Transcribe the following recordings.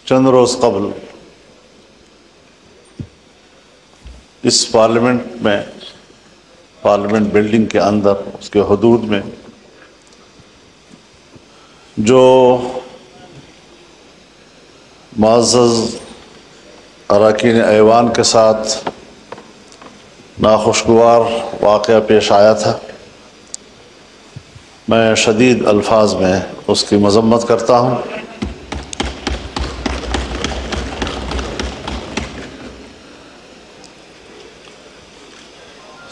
چند روز قبل اس پارلیمنٹ میں، پارلیمنٹ بلڈنگ کے اندر، اس کے حدود میں جو معزز اراکین ایوان کے ساتھ ناخوشگوار واقعہ پیش آیا تھا، میں شدید الفاظ میں اس کی مذمت کرتا ہوں۔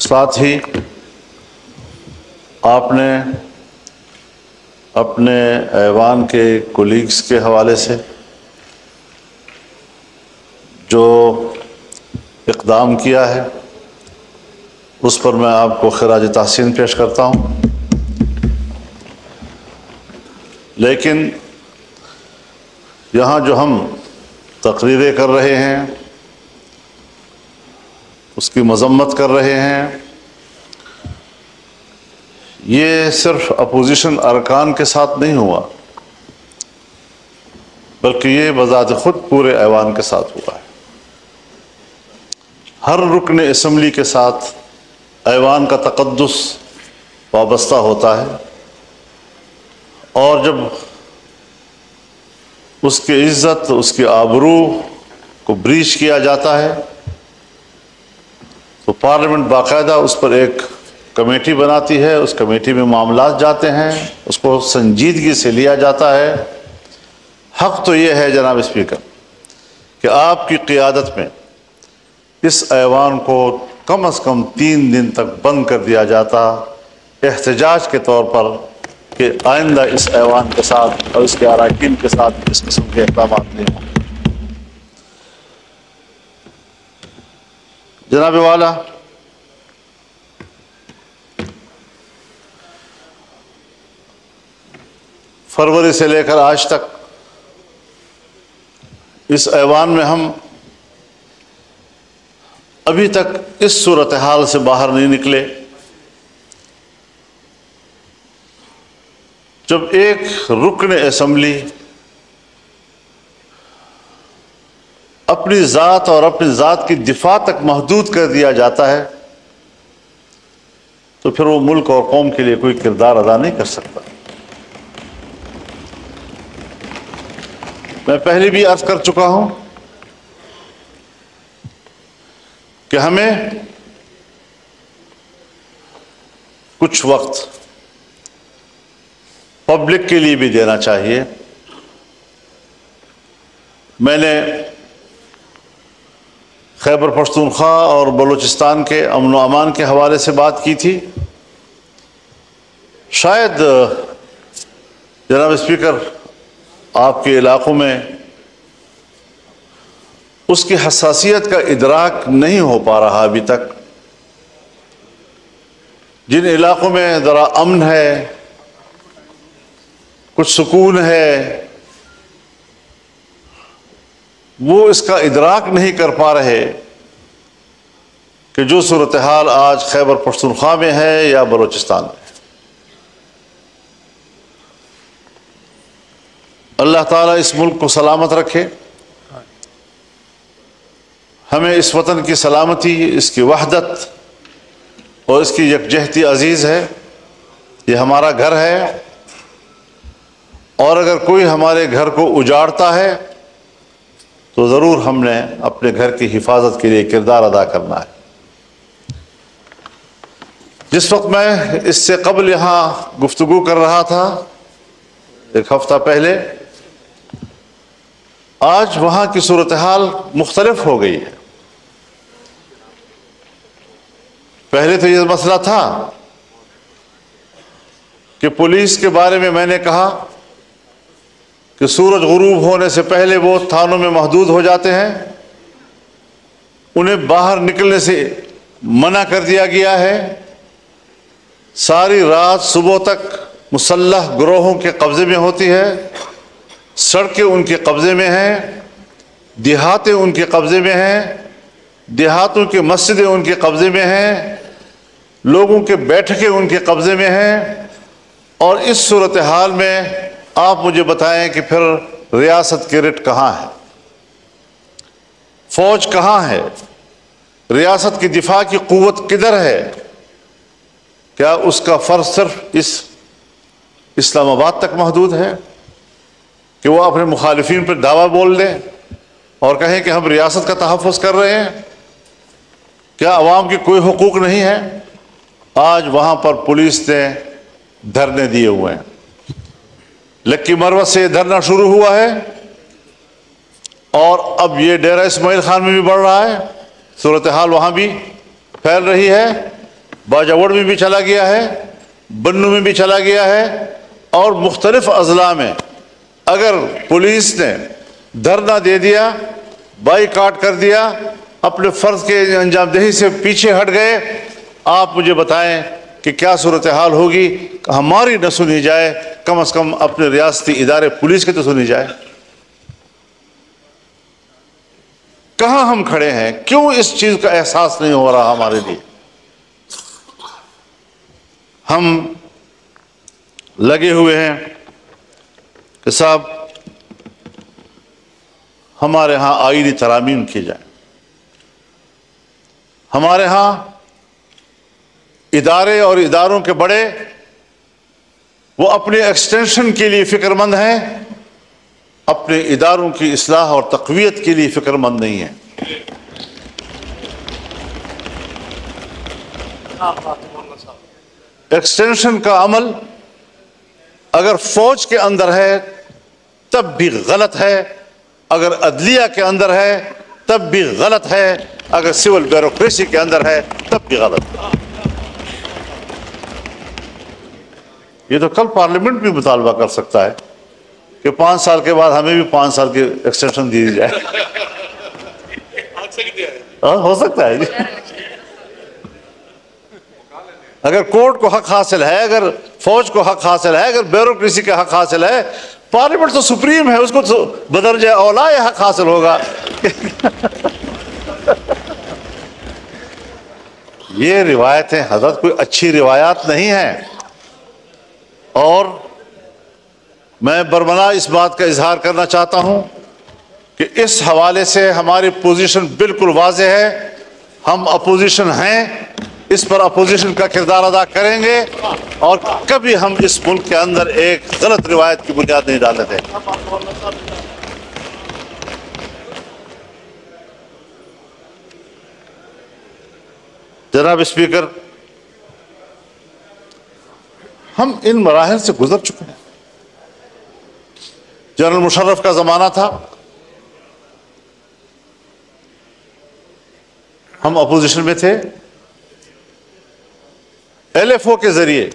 ساتھ ہی آپ نے اپنے ایوان کے کولیگز کے حوالے سے جو اقدام کیا ہے اس پر میں آپ کو خراج تحسین پیش کرتا ہوں، لیکن یہاں جو ہم تقریریں کر رہے ہیں، اس کی مذمت کر رہے ہیں، یہ صرف اپوزیشن ارکان کے ساتھ نہیں ہوا، بلکہ یہ بذات خود پورے ایوان کے ساتھ ہوا ہے۔ ہر رکن اسمبلی کے ساتھ ایوان کا تقدس وابستہ ہوتا ہے، اور جب اس کی عزت، اس کی آبرو کو بریچ کیا جاتا ہے تو پارلیمنٹ باقاعدہ اس پر ایک کمیٹی بناتی ہے، اس کمیٹی میں معاملات جاتے ہیں، اس کو سنجیدگی سے لیا جاتا ہے۔ حق تو یہ ہے جناب اسپیکر کہ آپ کی قیادت میں اس ایوان کو کم از کم 3 دن تک بند کر دیا جاتا، احتجاج کے طور پر، کہ آئندہ اس ایوان کے ساتھ اور اس کے اراکین کے ساتھ اس قسم کے اقدامات نہیں ہوں۔ جناب والا، فروری سے لے کر آج تک اس ایوان میں ہم ابھی تک اس صورتحال سے باہر نہیں نکلے جب ایک رکن اسمبلی اپنی ذات اور اپنی ذات کی دفاع تک محدود کر دیا جاتا ہے تو پھر وہ ملک اور قوم کے لیے کوئی کردار ادا نہیں کر سکتا۔ میں پہلے بھی عرض کر چکا ہوں کہ ہمیں کچھ وقت پبلک کے لیے بھی دینا چاہیے۔ میں نے خیبر پختونخوا اور بلوچستان کے امن و امان کے حوالے سے بات کی تھی۔ شاید جناب اسپیکر آپ کے علاقوں میں اس کی حساسیت کا ادراک نہیں ہو پا رہا ابھی تک۔ جن علاقوں میں ذرا امن ہے، کچھ سکون ہے، وہ اس کا ادراک نہیں کر پا رہے کہ جو صورتحال آج خیبر پختونخوا میں ہے یا بلوچستان میں۔ اللہ تعالیٰ اس ملک کو سلامت رکھے، ہمیں اس وطن کی سلامتی، اس کی وحدت اور اس کی یکجہتی عزیز ہے۔ یہ ہمارا گھر ہے، اور اگر کوئی ہمارے گھر کو اجاڑتا ہے تو ضرور ہم نے اپنے گھر کی حفاظت کے لیے کردار ادا کرنا ہے۔ جس وقت میں اس سے قبل یہاں گفتگو کر رہا تھا، 1 ہفتہ پہلے، آج وہاں کی صورتحال مختلف ہو گئی ہے۔ پہلے تو یہ مسئلہ تھا کہ پولیس کے بارے میں نے کہا کہ سورج غروب ہونے سے پہلے وہ تھانوں میں محدود ہو جاتے ہیں، انہیں باہر نکلنے سے منع کر دیا گیا ہے، ساری رات صبح تک مسلح گروہوں کے قبضے میں ہوتی ہے، سڑکیں ان کے قبضے میں ہیں، دیہاتیں ان کے قبضے میں ہیں، دیہاتوں کی مسجدیں ان کے قبضے میں ہیں، لوگوں کے بیٹھکیں ان کے قبضے میں ہیں۔ اور اس صورتحال میں آپ مجھے بتائیں کہ پھر ریاست کی رٹ کہاں ہے؟ فوج کہاں ہے؟ ریاست کی دفاع کی قوت کدھر ہے؟ کیا اس کا فرض صرف اس اسلام آباد تک محدود ہے کہ وہ اپنے مخالفین پر دعویٰ بول دیں اور کہیں کہ ہم ریاست کا تحفظ کر رہے ہیں؟ کیا عوام کی کوئی حقوق نہیں ہے؟ آج وہاں پر پولیس نے دھرنے دیے ہوئے ہیں، لکی مروت سے یہ دھرنا شروع ہوا ہے اور اب یہ ڈیرہ اسماعیل خان میں بھی بڑھ رہا ہے، صورتحال وہاں بھی پھیل رہی ہے، باجوڑ میں بھی چلا گیا ہے، بنو میں بھی چلا گیا ہے، اور مختلف اضلاع میں اگر پولیس نے دھرنا دے دیا، بائیکاٹ کر دیا، اپنے فرض کے انجام دہی سے پیچھے ہٹ گئے، آپ مجھے بتائیں کہ کیا صورتحال ہوگی؟ ہماری نہ سنی جائے، کم از کم اپنے ریاستی ادارے پولیس کی تو سنی جائے۔ کہاں ہم کھڑے ہیں؟ کیوں اس چیز کا احساس نہیں ہو رہا ہمارے لیے؟ ہم لگے ہوئے ہیں کہ صاحب ہمارے ہاں آئینی ترامیم کی جائیں، ہمارے ہاں ادارے اور اداروں کے بڑے وہ اپنے ایکسٹینشن کے لیے فکر مند ہیں، اپنے اداروں کی اصلاح اور تقویت کے لیے فکر مند نہیں ہیں۔ ایکسٹینشن کا عمل اگر فوج کے اندر ہے تب بھی غلط ہے، اگر عدلیہ کے اندر ہے تب بھی غلط ہے، اگر سول بیوروکریسی کے اندر ہے تب بھی غلط ہے۔ یہ تو کل پارلیمنٹ بھی مطالبہ کر سکتا ہے کہ 5 سال کے بعد ہمیں بھی 5 سال کی ایکسٹینشن دی جائے۔ ہو سکتا ہے جی، اگر کورٹ کو حق حاصل ہے، اگر فوج کو حق حاصل ہے، اگر بیوروکریسی کا حق حاصل ہے، پارلیمنٹ تو سپریم ہے، اس کو تو بدرجہ اولا یہ حق حاصل ہوگا۔ یہ روایتیں حضرت کوئی اچھی روایات نہیں ہیں، اور میں برملا اس بات کا اظہار کرنا چاہتا ہوں کہ اس حوالے سے ہماری پوزیشن بالکل واضح ہے، ہم اپوزیشن ہیں، اس پر اپوزیشن کا کردار ادا کریں گے، اور کبھی ہم اس ملک کے اندر ایک غلط روایت کی بنیاد نہیں ڈالنے دیں۔ جناب اسپیکر، ہم ان مراحل سے گزر چکے ہیں۔ جنرل مشرف کا زمانہ تھا، ہم اپوزیشن میں تھے، ایل ایف او کے ذریعے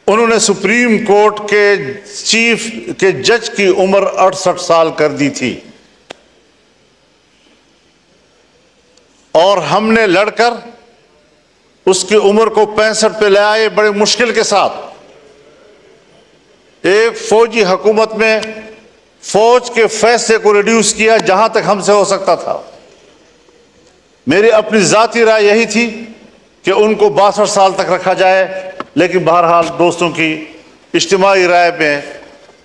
انہوں نے سپریم کورٹ کے چیف کے جج کی عمر 68 سال کر دی تھی، اور ہم نے لڑ کر اس کی عمر کو 65 پہ لے آئے بڑے مشکل کے ساتھ۔ ایک فوجی حکومت میں فوج کے فیصلے کو ریڈیوس کیا جہاں تک ہم سے ہو سکتا تھا۔ میری اپنی ذاتی رائے یہی تھی کہ ان کو 62 سال تک رکھا جائے، لیکن بہرحال دوستوں کی اجتماعی رائے میں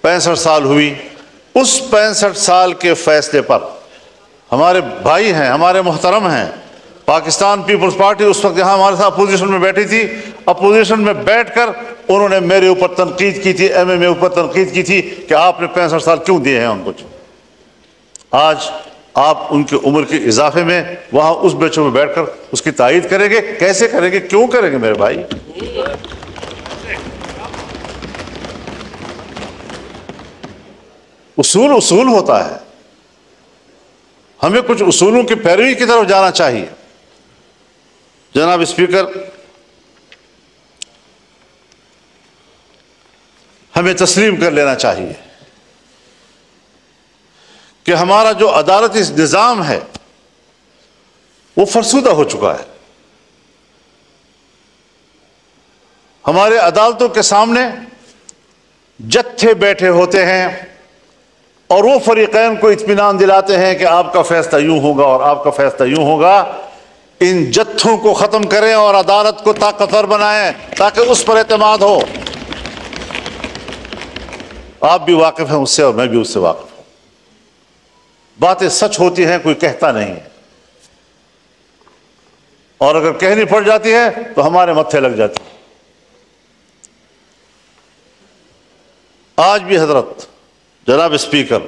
65 سال ہوئی۔ اس 65 سال کے فیصلے پر ہمارے بھائی ہیں، ہمارے محترم ہیں، پاکستان پیپلز پارٹی اس وقت یہاں ہمارے ساتھ اپوزیشن میں بیٹھی تھی، اپوزیشن میں بیٹھ کر انہوں نے میرے اوپر تنقید کی تھی، ایم ایم اے اوپر تنقید کی تھی کہ آپ نے 65 سال کیوں دیے ہیں ان کو۔ آج آپ ان کی عمر کے اضافے میں وہاں اس بیچوں میں بیٹھ کر اس کی تائید کریں گے؟ کیسے کریں گے؟ کیوں کریں گے میرے بھائی؟ اصول ہوتا ہے، ہمیں کچھ اصولوں کی پیروی کی طرف جانا چاہیے۔ جناب اسپیکر، ہمیں تسلیم کر لینا چاہیے کہ ہمارا جو عدالتی نظام ہے وہ فرسودہ ہو چکا ہے۔ ہمارے عدالتوں کے سامنے جتھے بیٹھے ہوتے ہیں اور وہ فریقین کو اطمینان دلاتے ہیں کہ آپ کا فیصلہ یوں ہوگا اور آپ کا فیصلہ یوں ہوگا۔ ان جتھوں کو ختم کریں اور عدالت کو طاقتور بنائیں تاکہ اس پر اعتماد ہو۔ آپ بھی واقف ہیں اس سے اور میں بھی اس سے واقف ہوں۔ باتیں سچ ہوتی ہیں، کوئی کہتا نہیں ہے، اور اگر کہنی پڑ جاتی ہے تو ہمارے متھے لگ جاتی ہے۔ آج بھی حضرت جناب اسپیکر،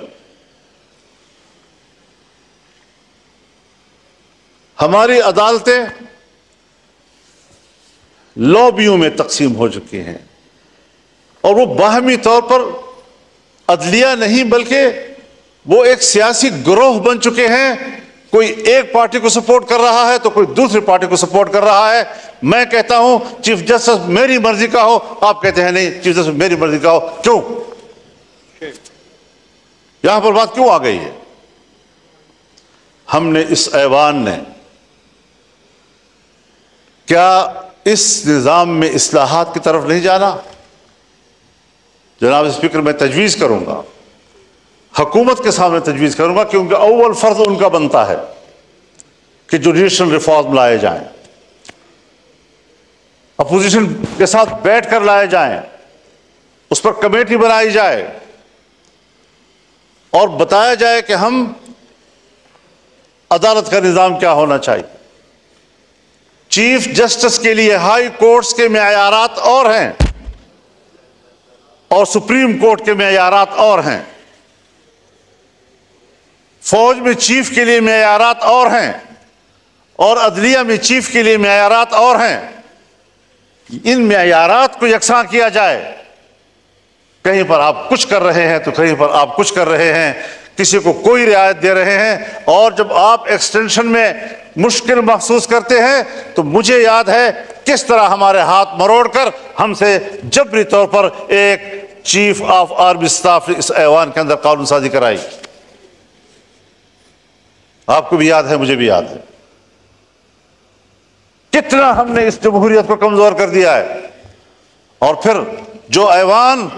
ہماری عدالتیں لابیوں میں تقسیم ہو چکی ہیں، اور وہ باہمی طور پر عدلیہ نہیں بلکہ وہ ایک سیاسی گروہ بن چکے ہیں۔ کوئی ایک پارٹی کو سپورٹ کر رہا ہے تو کوئی دوسری پارٹی کو سپورٹ کر رہا ہے۔ میں کہتا ہوں چیف جسٹس میری مرضی کا ہو، آپ کہتے ہیں نہیں چیف جسٹس میری مرضی کا ہو۔ کیوں؟ یہاں پر بات کیوں آ گئی ہے؟ ہم نے اس ایوان نے کیا اس نظام میں اصلاحات کی طرف نہیں جانا؟ جناب اسپیکر، میں تجویز کروں گا، حکومت کے سامنے تجویز کروں گا، کیونکہ اول فرض ان کا بنتا ہے کہ جوڈیشل ریفارم لائے جائیں، اپوزیشن کے ساتھ بیٹھ کر لائے جائیں، اس پر کمیٹی بنائی جائے اور بتایا جائے کہ ہم عدالت کا نظام کیا ہونا چاہیے۔ چیف جسٹس کے لیے ہائی کورٹس کے معیارات اور ہیں اور سپریم کورٹ کے معیارات اور ہیں، فوج میں چیف کے لیے معیارات اور ہیں، اور عدلیہ میں چیف کے لیے معیارات اور ہیں۔ ان معیارات کو یکساں کیا جائے۔ کہیں پر آپ کچھ کر رہے ہیں تو کہیں پر آپ کچھ کر رہے ہیں، کسی کو کوئی رعایت دے رہے ہیں، اور جب آپ ایکسٹینشن میں مشکل محسوس کرتے ہیں تو مجھے یاد ہے کس طرح ہمارے ہاتھ مروڑ کر ہم سے جبری طور پر ایک چیف آف آرمی اسٹاف اس ایوان کے اندر قانون سازی کرائی۔ آپ کو بھی یاد ہے، مجھے بھی یاد ہے کتنا ہم نے اس جمہوریت کو کمزور کر دیا ہے۔ اور پھر جو ایوان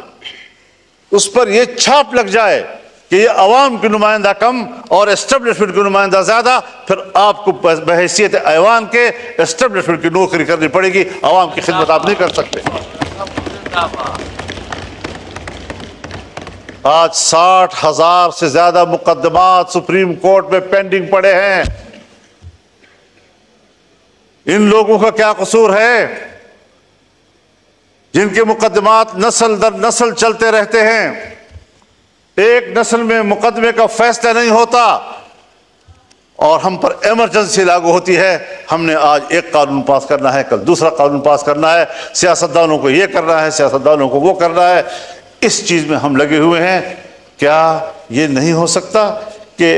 اس پر یہ چھاپ لگ جائے کہ یہ عوام کی نمائندہ کم اور اسٹیبلشمنٹ کی نمائندہ زیادہ، پھر آپ کو بحیثیت ایوان کے اسٹیبلشمنٹ کی نوکری کرنی پڑے گی، عوام کی خدمت آپ نہیں کر سکتے۔ آج 60,000 سے زیادہ مقدمات سپریم کورٹ میں پینڈنگ پڑے ہیں۔ ان لوگوں کا کیا قصور ہے جن کے مقدمات نسل در نسل چلتے رہتے ہیں؟ ایک نسل میں مقدمے کا فیصلہ نہیں ہوتا اور ہم پر ایمرجنسی لاگو ہوتی ہے۔ ہم نے آج ایک قانون پاس کرنا ہے، کل دوسرا قانون پاس کرنا ہے، سیاستدانوں کو یہ کرنا ہے، سیاستدانوں کو وہ کرنا ہے۔ اس چیز میں ہم لگے ہوئے ہیں۔ کیا یہ نہیں ہو سکتا کہ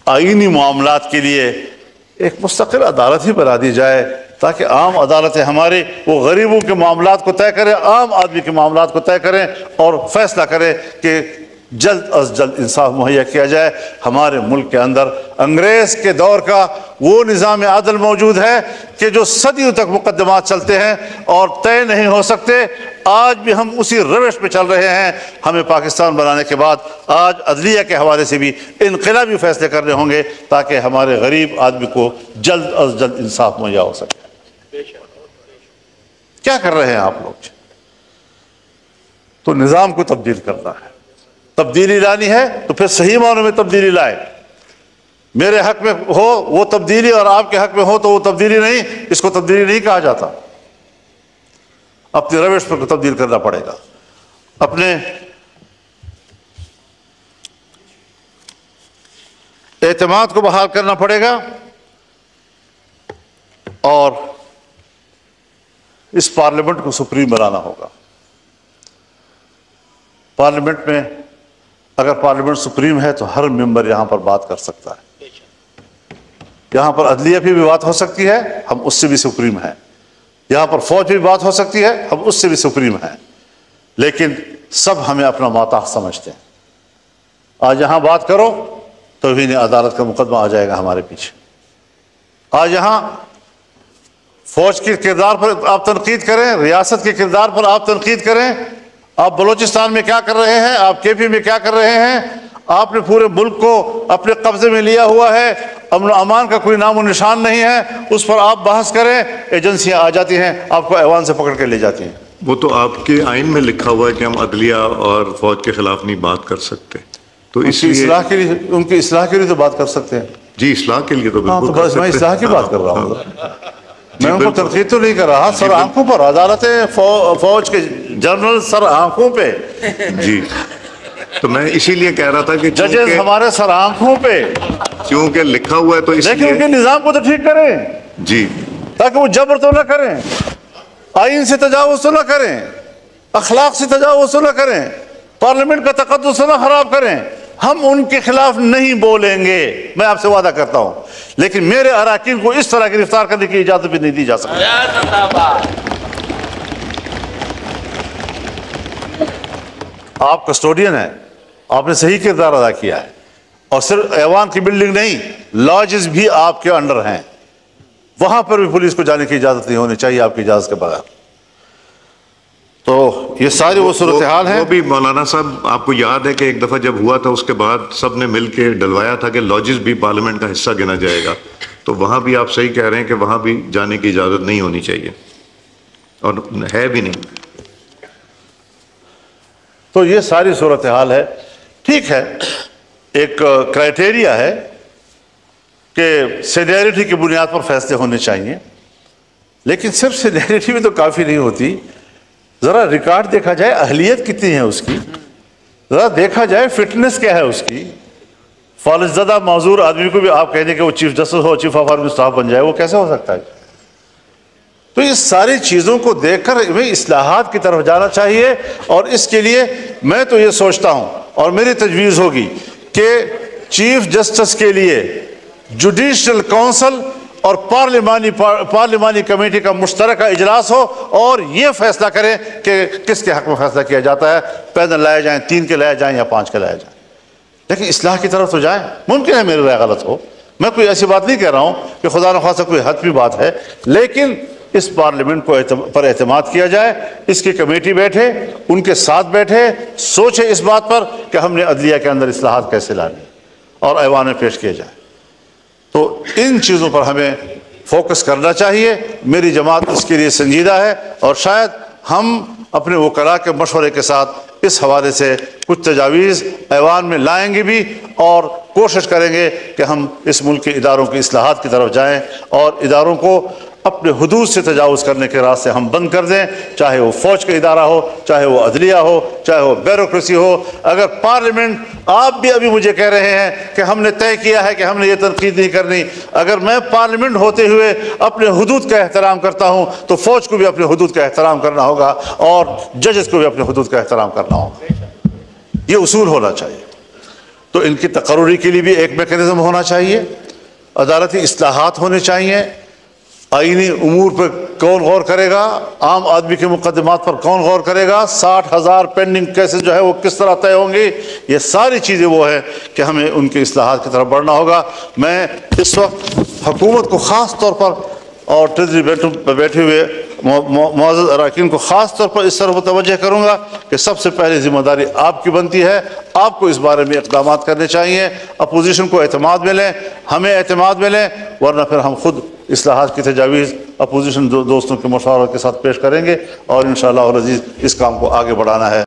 آئینی معاملات کے لیے ایک مستقل عدالت ہی بنا دی جائے تاکہ عام عدالتیں ہمارے وہ غریبوں کے معاملات کو طے کریں، عام آدمی کے معاملات کو طے کریں اور فیصلہ کریں کہ جلد از جلد انصاف مہیا کیا جائے۔ ہمارے ملک کے اندر انگریز کے دور کا وہ نظام عدل موجود ہے کہ جو صدیوں تک مقدمات چلتے ہیں اور طے نہیں ہو سکتے۔ آج بھی ہم اسی روش پہ چل رہے ہیں۔ ہمیں پاکستان بنانے کے بعد آج عدلیہ کے حوالے سے بھی انقلابی فیصلے کرنے ہوں گے تاکہ ہمارے غریب آدمی کو جلد از جلد انصاف مہیا ہو سکے۔ کیا کر رہے ہیں آپ لوگ؟ تو نظام کو تبدیل کرنا ہے، تبدیلی لانی ہے تو پھر صحیح معنوں میں تبدیلی لائے۔ میرے حق میں ہو وہ تبدیلی اور آپ کے حق میں ہو تو وہ تبدیلی نہیں، اس کو تبدیلی نہیں کہا جاتا۔ اپنے روش پر تبدیل کرنا پڑے گا، اپنے اعتماد کو بحال کرنا پڑے گا، اور اس پارلیمنٹ کو سپریم بنانا ہوگا۔ پارلیمنٹ میں اگر پارلیمنٹ سپریم ہے تو ہر ممبر یہاں پر بات کر سکتا ہے۔ یہاں پر عدلیہ بھی بات ہو سکتی ہے، ہم اس سے بھی سپریم ہیں۔ یہاں پر فوج بھی بات ہو سکتی ہے، ہم اس سے بھی سپریم ہیں، لیکن سب ہمیں اپنا ماتحت سمجھتے ہیں۔ آج یہاں بات کرو توہین عدالت کا مقدمہ آ جائے گا ہمارے پیچھے۔ آج یہاں فوج کے کردار پر آپ تنقید کریں، ریاست کے کردار پر آپ تنقید کریں، آپ بلوچستان میں کیا کر رہے ہیں، آپ کے پی میں کیا کر رہے ہیں، آپ نے پورے ملک کو اپنے قبضے میں لیا ہوا ہے، امن و امان کا کوئی نام و نشان نہیں ہے، اس پر آپ بحث کریں، ایجنسیاں آ جاتی ہیں آپ کو ایوان سے پکڑ کے لے جاتی ہیں۔ وہ تو آپ کے آئین میں لکھا ہوا ہے کہ ہم عدلیہ اور فوج کے خلاف نہیں بات کر سکتے۔ تو اس لیے ان کی اصلاح کے لیے تو بات کر سکتے ہیں. جی اصلاح کے لیے تو ہاں تو بس میں اصلاح کی بات کر رہا ہوں. میں ان کو تنقید تو نہیں کر رہا. سر آنکھوں پر عدالتیں فوج کے جنرل سر آنکھوں پہ. جی تو میں اسی لیے کہہ رہا تھا کہ ججز ہمارے سر آنکھوں پہ کیونکہ لکھا ہوا ہے تو اس لیکن لیے ان کے نظام کو تو ٹھیک کریں جی تاکہ وہ جبر تو نہ کریں, آئین سے تجاوز تو نہ کریں, اخلاق سے تجاوز تو نہ کریں, پارلیمنٹ کا تقدس تو نہ خراب کریں. ہم ان کے خلاف نہیں بولیں گے, میں آپ سے وعدہ کرتا ہوں, لیکن میرے اراکین کو اس طرح گرفتار کرنے کی اجازت بھی نہیں دی جا سکتی. آپ کسٹوڈین ہیں, آپ نے صحیح کردار ادا کیا ہے, اور صرف ایوان کی بلڈنگ نہیں, لاجز بھی آپ کے انڈر ہیں, وہاں پر بھی پولیس کو جانے کی اجازت نہیں ہونی چاہیے آپ کی اجازت کے بغیر. تو یہ ساری وہ صورتحال ہیں. وہ بھی مولانا صاحب آپ کو یاد ہے کہ ایک دفعہ جب ہوا تھا اس کے بعد سب نے مل کے ڈلوایا تھا کہ لاجز بھی پارلیمنٹ کا حصہ گنا جائے گا, تو وہاں بھی آپ صحیح کہہ رہے ہیں کہ وہاں بھی جانے کی اجازت نہیں ہونی چاہیے, اور ہے بھی نہیں. تو یہ ساری صورتحال ہے. ٹھیک ہے, ایک کرائٹیریا ہے کہ سینیئرٹی کی بنیاد پر فیصلے ہونے چاہیے, لیکن صرف سینیئرٹی میں تو کافی نہیں ہوتی. ذرا ریکارڈ دیکھا جائے, اہلیت کتنی ہے اس کی, ذرا دیکھا جائے فٹنس کیا ہے اس کی. فالج زدہ معذور آدمی کو بھی آپ کہہ دیں کہ وہ چیف جسٹس ہو, چیف آف آرمی اسٹاف بن جائے, وہ کیسے ہو سکتا ہے؟ تو اس ساری چیزوں کو دیکھ کر ہمیں اصلاحات کی طرف جانا چاہیے. اور اس کے لیے میں تو یہ سوچتا ہوں, اور میری تجویز ہوگی کہ چیف جسٹس کے لیے جوڈیشل کونسل اور پارلیمانی کمیٹی کا مشترکہ اجلاس ہو, اور یہ فیصلہ کریں کہ کس کے حق میں فیصلہ کیا جاتا ہے. پینل لائے جائیں, 3 کے لائے جائیں یا 5 کے لائے جائیں, لیکن اصلاح کی طرف تو جائیں. ممکن ہے میری رائے غلط ہو, میں کوئی ایسی بات نہیں کہہ رہا ہوں کہ خدا نخواستہ کوئی حتمی بات ہے, لیکن اس پارلیمنٹ کو پر اعتماد کیا جائے, اس کی کمیٹی بیٹھے, ان کے ساتھ بیٹھے, سوچے اس بات پر کہ ہم نے عدلیہ کے اندر اصلاحات کیسے لانی اور ایوان میں پیش کیے جائیں. تو ان چیزوں پر ہمیں فوکس کرنا چاہیے. میری جماعت اس کے لیے سنجیدہ ہے, اور شاید ہم اپنے وکلاء کے مشورے کے ساتھ اس حوالے سے کچھ تجاویز ایوان میں لائیں گے بھی, اور کوشش کریں گے کہ ہم اس ملک کے اداروں کی اصلاحات کی طرف جائیں, اور اداروں کو اپنے حدود سے تجاوز کرنے کے راستے ہم بند کر دیں, چاہے وہ فوج کا ادارہ ہو, چاہے وہ عدلیہ ہو, چاہے وہ بیوروکریسی ہو. اگر پارلیمنٹ, آپ بھی ابھی مجھے کہہ رہے ہیں کہ ہم نے طے کیا ہے کہ ہم نے یہ تنقید نہیں کرنی, اگر میں پارلیمنٹ ہوتے ہوئے اپنے حدود کا احترام کرتا ہوں تو فوج کو بھی اپنے حدود کا احترام کرنا ہوگا, اور ججز کو بھی اپنے حدود کا احترام کرنا ہوگا. یہ اصول ہونا چاہیے. تو ان کی تقرری کے لیے بھی ایک میکینزم ہونا چاہیے, عدالتی اصلاحات ہونے چاہیے. آئینی امور پر کون غور کرے گا, عام آدمی کے مقدمات پر کون غور کرے گا, 60,000 پینڈنگ کیسز جو ہے وہ کس طرح طے ہوں گے. یہ ساری چیزیں وہ ہیں کہ ہمیں ان کے اصلاحات کی طرف بڑھنا ہوگا. میں اس وقت حکومت کو خاص طور پر اور ٹریجری پہ بیٹھے ہوئے معزز اراکین کو خاص طور پر اس طرف متوجہ کروں گا کہ سب سے پہلے ذمہ داری آپ کی بنتی ہے. آپ کو اس بارے میں اقدامات کرنے چاہیے. اپوزیشن کو اعتماد ملیں, ہمیں اعتماد ملیں, ورنہ پھر ہم خود اصلاحات کی تجاویز اپوزیشن دوستوں کے مشوروں کے ساتھ پیش کریں گے, اور انشاءاللہ العزیز اس کام کو آگے بڑھانا ہے.